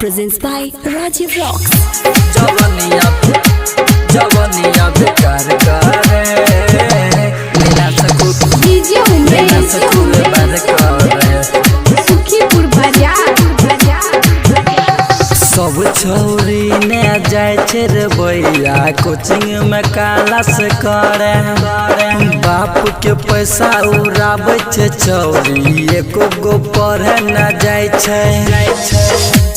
presents by Rajiv Rocks. जवानिया बेकार करे बिना सकूल बार करे सुखीपुर बाजार सब छौरी ने जाय छे रे भैया कोचिंग में क्लास करे बाप के पैसा उड़ाबै छे छौरी एको गो पढ़े न जाय छे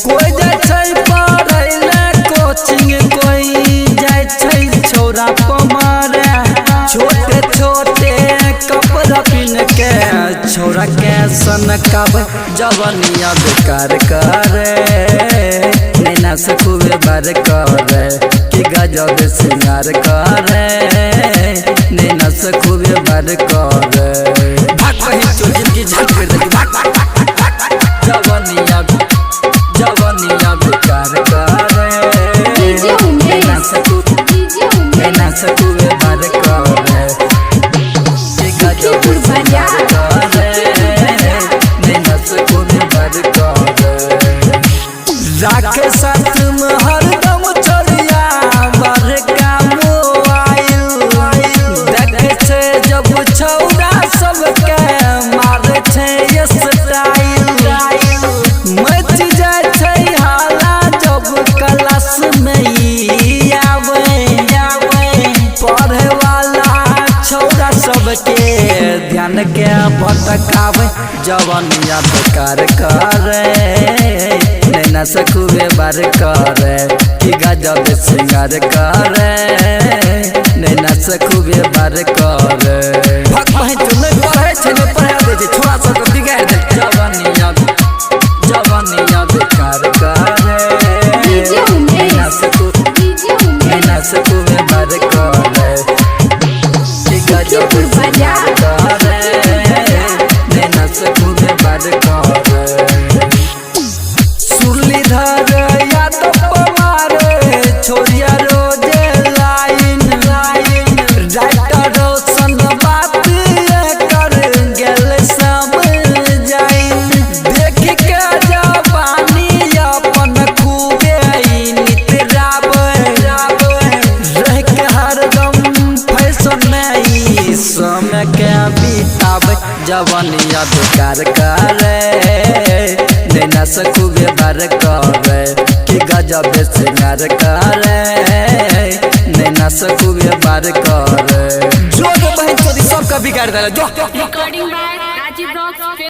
कोई जाय छे पढ़ै ले कोचिंग कोई जाय छे छौरा पमारे छोटे छोटे कपड़ा पिन के छौरा के सनकाबै जवानिया बेकार करे नैना से खूबे बार करे कि गजब सिंगार करे नैना से खूबे बार करे भाग कहीं चोर जिंदगी झट कर देगी भाग जवानिया बेकार करे नैना से खूबे बार करे कि गजब सिंगार करे नैना से खूबे बार करे राखे साथ में हरदम चलिया बड़का मोबाइल देखे छे जब छौरा सबके मारे छे स्टाइल मच जाय छे हाला जब क्लास में आवे पढ़े वाला छौरा सबके ध्यान के भटकावे जवानिया बेकार करे नैना से खूबे बार करे कि गजब सिंगार करे नैना से खूबे बार करे भक बहिन तू नहीं पढ़े छे नहीं पढ़ा दे छे छोरा सब के बिगाड़ दे जवानिया बेकार करे नैना से खूबे बार करे कि गजब सिंगार करे नैना से खूबे बार करे सुरलीधर या तो पमारे छोरिया रोजे लाइन राइटर रोशन बात कर गेल सब जाइन देख के जवानी अपन खूबे नितराबे रह के हरदम फैशन में ई समय के बिताबे जवानिया बेकार करे नैना से खूबे बार करे कि गजब सिंगार करे नैना से खूबे बार करे जो बहन चोरी सबका बिगाड़ देला जो Recording by Rajiv Rocks.